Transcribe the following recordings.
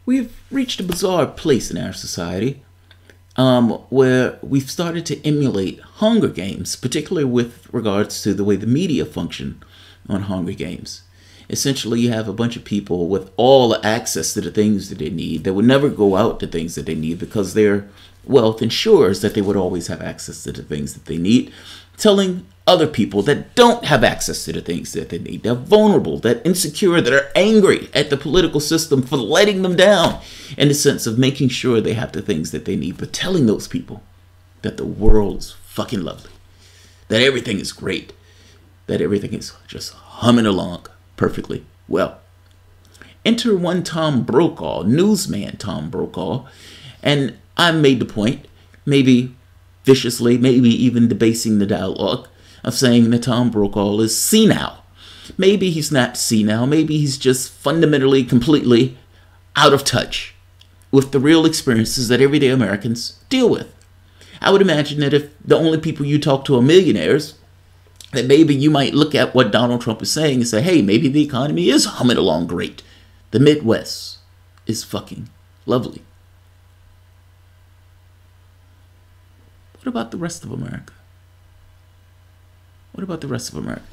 We've reached a bizarre place in our society where we've started to emulate Hunger Games, particularly with regards to the way the media function on Hunger Games. Essentially, you have a bunch of people with all the access to the things that they need. They would never go out to things that they need because their wealth ensures that they would always have access to the things that they need, telling other people that don't have access to the things that they need. They're vulnerable, that insecure, that are angry at the political system for letting them down in the sense of making sure they have the things that they need, but telling those people that the world is fucking lovely, that everything is great, that everything is just humming along perfectly well. Enter one Tom Brokaw, newsman Tom Brokaw, and I made the point, maybe viciously, maybe even debasing the dialogue, of saying that Tom Brokaw is senile. Maybe he's not senile, maybe he's just fundamentally, completely out of touch with the real experiences that everyday Americans deal with. I would imagine that if the only people you talk to are millionaires, that maybe you might look at what Donald Trump is saying and say, hey, maybe the economy is humming along great. The Midwest is fucking lovely. What about the rest of America? What about the rest of America?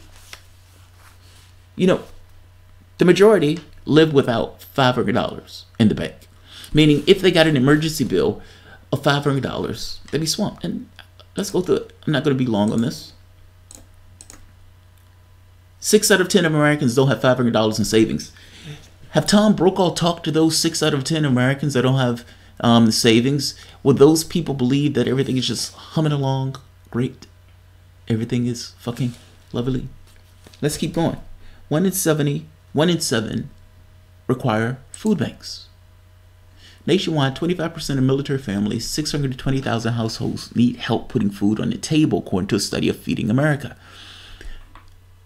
You know, the majority live without $500 in the bank. Meaning, if they got an emergency bill of $500, they'd be swamped. And let's go through it. I'm not going to be long on this. 6 out of 10 Americans don't have $500 in savings. Have Tom Brokaw talked to those 6 out of 10 Americans that don't have savings? Will those people believe that everything is just humming along great? Everything is fucking lovely? Let's keep going. 1 in 7 require food banks. Nationwide, 25% of military families, 620,000 households need help putting food on the table, according to a study of Feeding America.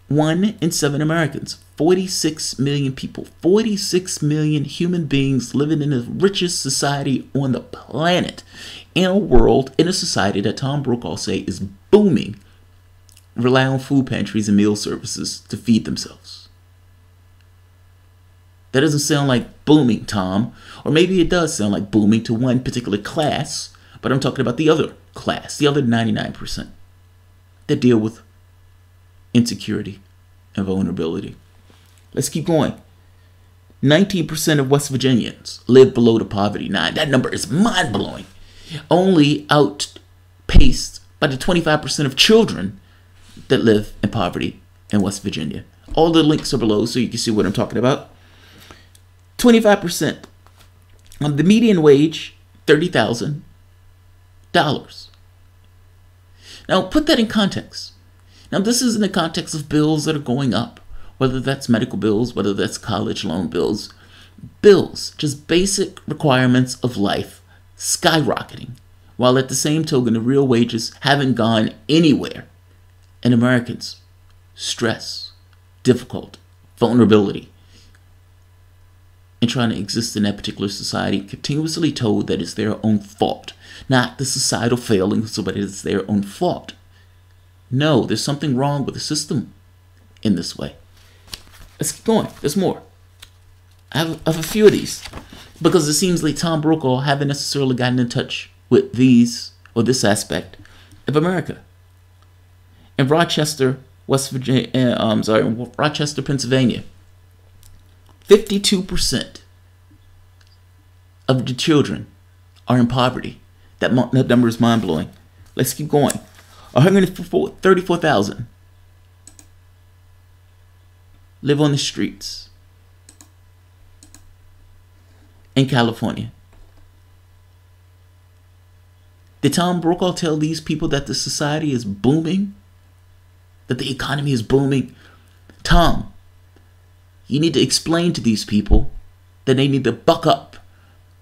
1 in 7 Americans, 46 million people, 46 million human beings living in the richest society on the planet, in a world, in a society that Tom Brokaw say is booming, rely on food pantries and meal services to feed themselves. That doesn't sound like booming, Tom. Or maybe it does sound like booming to one particular class, but I'm talking about the other class, the other 99% that deal with insecurity and vulnerability. Let's keep going. 19% of West Virginians live below the poverty line. That number is mind-blowing. Only outpaced by the 25% of children that live in poverty in West Virginia. All the links are below so you can see what I'm talking about. 25%. The median wage, $30,000. Now put that in context. Now this is in the context of bills that are going up, whether that's medical bills, whether that's college loan bills. Bills, just basic requirements of life, skyrocketing, while at the same token the real wages haven't gone anywhere. And Americans, stress, difficult, vulnerability, and trying to exist in that particular society, continuously told that it's their own fault. Not the societal failings, but it's their own fault. No, there's something wrong with the system in this way. Let's keep going. There's more. I have a few of these because it seems like Tom Brokaw haven't necessarily gotten in touch with these or this aspect of America. In Rochester, Rochester, Pennsylvania, 52% of the children are in poverty. That number is mind-blowing. Let's keep going. 134,000 live on the streets in California. Did Tom Brokaw tell these people that the society is booming? That the economy is booming? Tom, you need to explain to these people that they need to buck up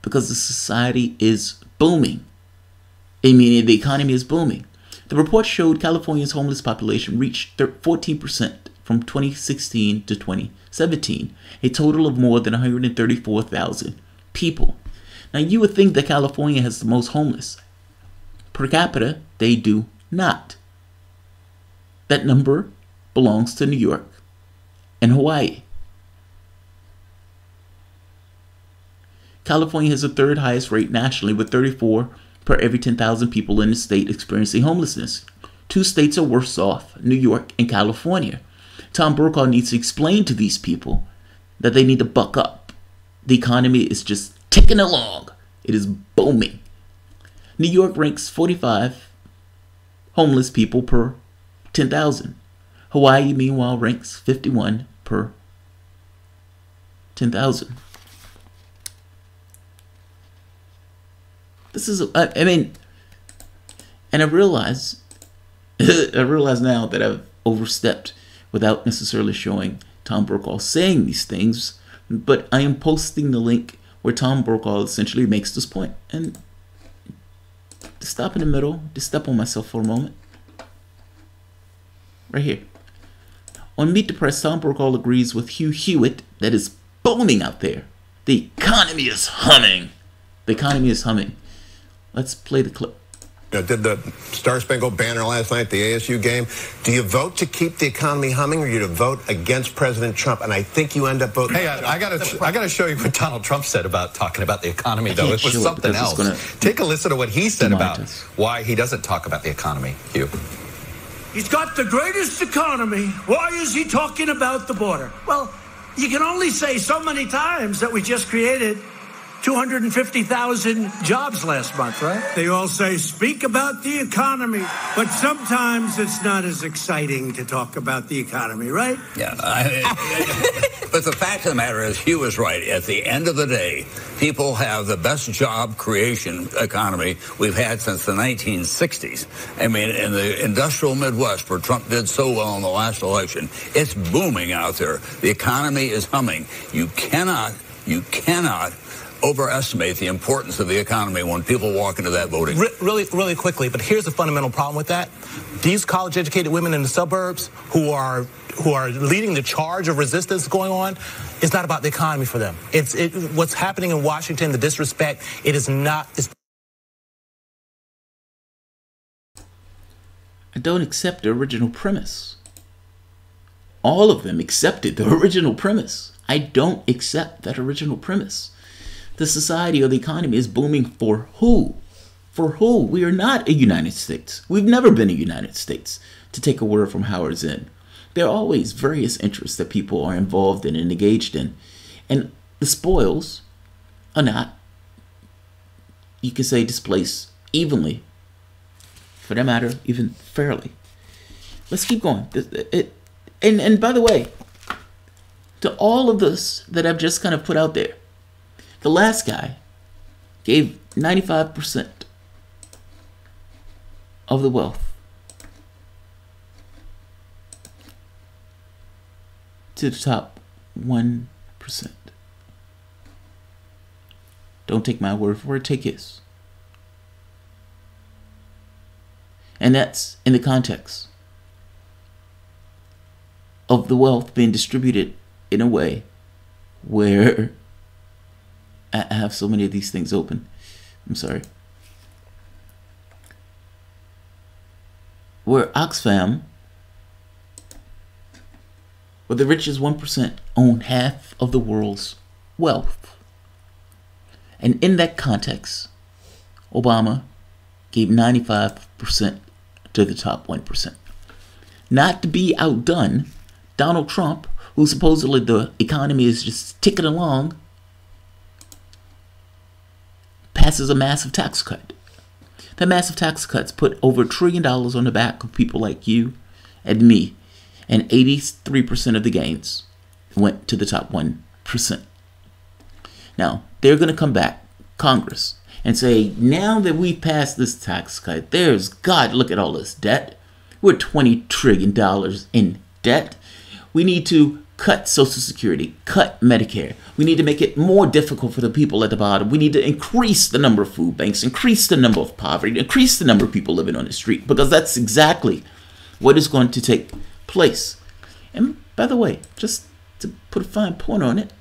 because the society is booming. I mean, the economy is booming. The report showed California's homeless population reached 14% from 2016 to 2017, a total of more than 134,000 people. Now, you would think that California has the most homeless. Per capita, they do not. That number belongs to New York and Hawaii. California has the third highest rate nationally, with 34 per every 10,000 people in the state experiencing homelessness. 2 states are worse off, New York and California. Tom Brokaw needs to explain to these people that they need to buck up. The economy is just ticking along. It is booming. New York ranks 45 homeless people per 10,000. Hawaii, meanwhile, ranks 51 per 10,000. This is, I mean, and I realize now that I've overstepped without necessarily showing Tom Brokaw saying these things, but I am posting the link where Tom Brokaw essentially makes this point. And to stop in the middle, to step on myself for a moment, right here. On Meet the Press, Tom Brokaw agrees with Hugh Hewitt that is booming out there. The economy is humming. The economy is humming. Let's play the clip. Did the Star Spangled Banner last night, the ASU game. Do you vote to keep the economy humming, or do you vote against President Trump? And I think you end up voting. Hey, I got to show you what Donald Trump said about talking about the economy, though. It was something else. Take a listen to what he said about why he doesn't talk about the economy, Hugh. He's got the greatest economy. Why is he talking about the border? Well, you can only say so many times that we just created 250,000 jobs last month, right? They all say, speak about the economy. But sometimes it's not as exciting to talk about the economy, right? Yeah. But the fact of the matter is, Hugh is right. At the end of the day, people have the best job creation economy we've had since the 1960s. I mean, in the industrial Midwest, where Trump did so well in the last election, it's booming out there. The economy is humming. You cannot overestimate the importance of the economy when people walk into that voting. Really quickly, but here's the fundamental problem with that. These college-educated women in the suburbs who are leading the charge of resistance going on, it's not about the economy for them. What's happening in Washington, the disrespect, it is not. I don't accept the original premise. All of them accepted the original premise. I don't accept that original premise. The society or the economy is booming for who? For who? We are not a United States. We've never been a United States, to take a word from Howard Zinn. There are always various interests that people are involved in and engaged in. And the spoils are not, you could say, displaced evenly. For that matter, even fairly. Let's keep going. And by the way, to all of this that I've just kind of put out there, the last guy gave 95% of the wealth to the top 1%. Don't take my word for it, take his. And that's in the context of the wealth being distributed in a way where I have so many of these things open. I'm sorry. Where Oxfam, where the richest 1% own half of the world's wealth. And in that context, Obama gave 95% to the top 1%. Not to be outdone, Donald Trump, who supposedly the economy is just ticking along, passes a massive tax cut. That massive tax cuts put over $1 trillion on the back of people like you and me, and 83% of the gains went to the top 1%. Now, they're going to come back, Congress, and say, now that we passed this tax cut, God, look at all this debt. We're $20 trillion in debt. We need to cut Social Security, cut Medicare. We need to make it more difficult for the people at the bottom. We need to increase the number of food banks, increase the number of poverty, increase the number of people living on the street, because that's exactly what is going to take place. And by the way, just to put a fine point on it,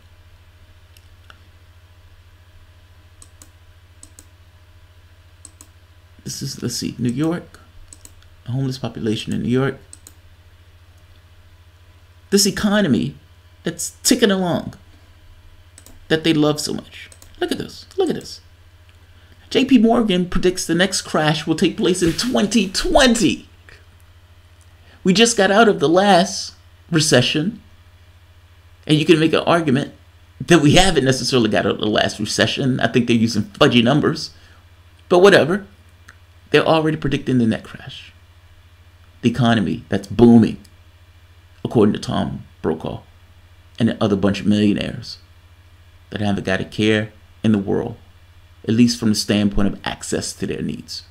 this is, let's see, New York, a homeless population in New York. This economy that's ticking along, that they love so much. Look at this. Look at this. JP Morgan predicts the next crash will take place in 2020. We just got out of the last recession. And you can make an argument that we haven't necessarily got out of the last recession. I think they're using fudgy numbers. But whatever. They're already predicting the next crash. The economy that's booming, according to Tom Brokaw and the other bunch of millionaires that haven't got a care in the world, at least from the standpoint of access to their needs.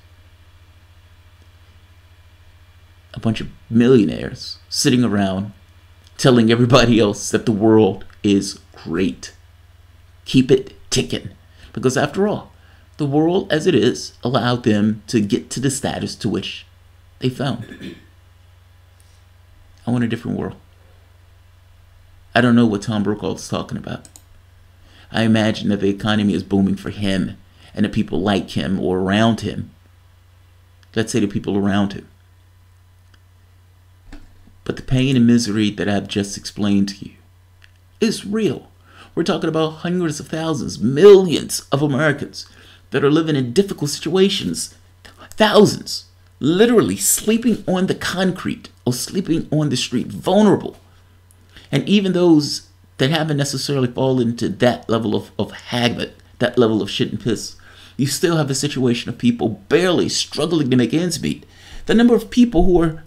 A bunch of millionaires sitting around telling everybody else that the world is great. Keep it ticking. Because after all, the world as it is allowed them to get to the status to which they found. I want a different world. I don't know what Tom Brokaw is talking about. I imagine that the economy is booming for him and the people like him or around him. Let's say the people around him. But the pain and misery that I've just explained to you is real. We're talking about hundreds of thousands, millions of Americans that are living in difficult situations. Thousands literally sleeping on the concrete or sleeping on the street, vulnerable. And even those that haven't necessarily fallen into that level of habit, that level of shit and piss, you still have a situation of people barely struggling to make ends meet. The number of people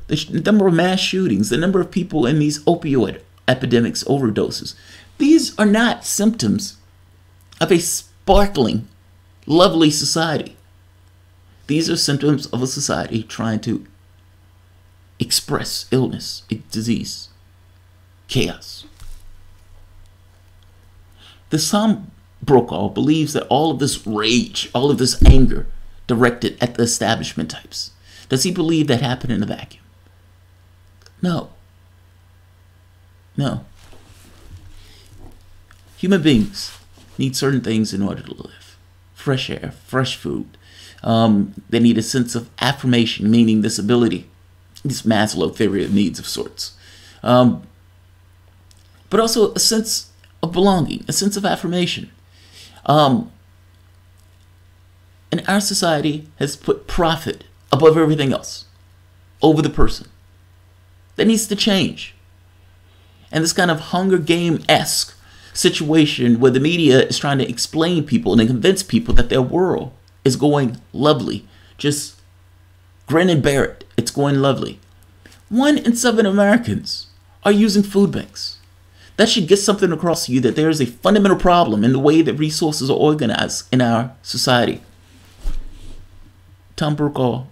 the number of mass shootings, the number of people in these opioid epidemics, overdoses, these are not symptoms of a sparkling, lovely society. These are symptoms of a society trying to express illness, disease, chaos. The Tom Brokaw believes that all of this rage, all of this anger directed at the establishment types, does he believe that happened in a vacuum? No. No. Human beings need certain things in order to live. Fresh air, fresh food. They need a sense of affirmation, meaning this ability, this Maslow theory of needs of sorts. But also a sense of belonging, a sense of affirmation. And our society has put profit above everything else, over the person. That needs to change. And this kind of Hunger Game-esque situation where the media is trying to explain people and convince people that their world is going lovely. Just grin and bear it. It's going lovely. 1 in 7 Americans are using food banks. That should get something across to you that there is a fundamental problem in the way that resources are organized in our society. Tom Brokaw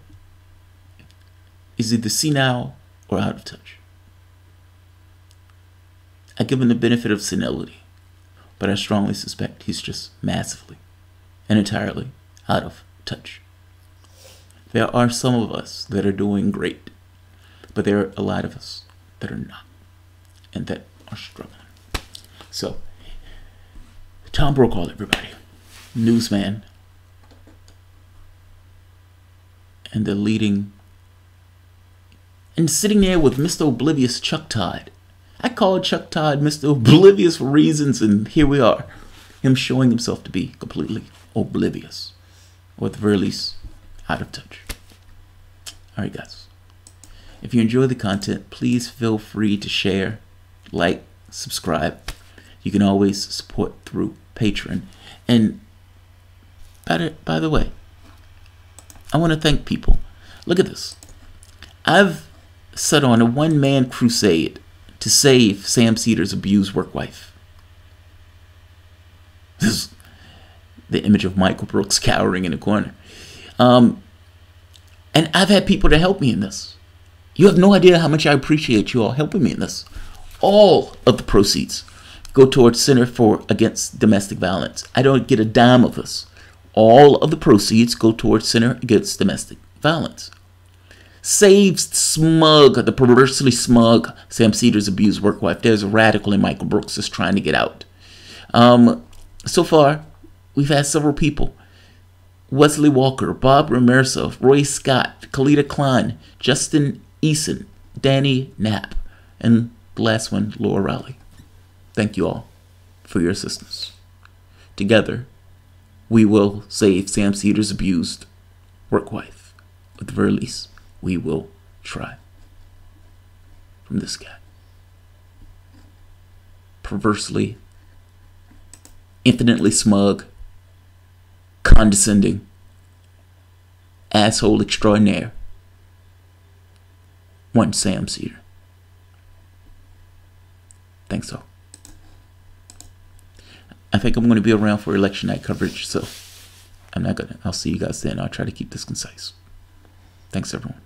is either senile or out of touch. I give him the benefit of senility, but I strongly suspect he's just massively and entirely out of touch. There are some of us that are doing great, but there are a lot of us that are not, and that are struggling. So, Tom Brokaw, everybody, newsman, and the leading, and sitting there with Mr. Oblivious Chuck Todd. I called Chuck Todd Mr. Oblivious for reasons, and here we are. Him showing himself to be completely oblivious, or at the very least, out of touch. Alright guys, if you enjoy the content, please feel free to share, like, subscribe. You can always support through Patreon. And by the way, I want to thank people. Look at this. I've set on a one-man crusade to save Sam Cedar's abused work wife. This is the image of Michael Brooks cowering in the corner. And I've had people to help me in this. You have no idea how much I appreciate you all helping me in this. All of the proceeds go towards Center Against Domestic Violence. I don't get a dime of this. All of the proceeds go towards Center Against Domestic Violence. Saves the perversely smug Sam Cedar's abused work wife. There's a radical in Michael Brooks that's trying to get out. So far, we've had several people. Wesley Walker, Bob Ramirez, Roy Scott, Kalita Klein, Justin Eason, Danny Knapp, and the last one, Laura Rowley. Thank you all for your assistance. Together, we will save Sam Cedars' abused work wife. At the very least, we will try. From this guy. Perversely, infinitely smug, condescending, asshole extraordinaire, one Sam Cedar. Thanks all. I think I'm going to be around for election night coverage, so I'll see you guys then. I'll try to keep this concise. Thanks everyone.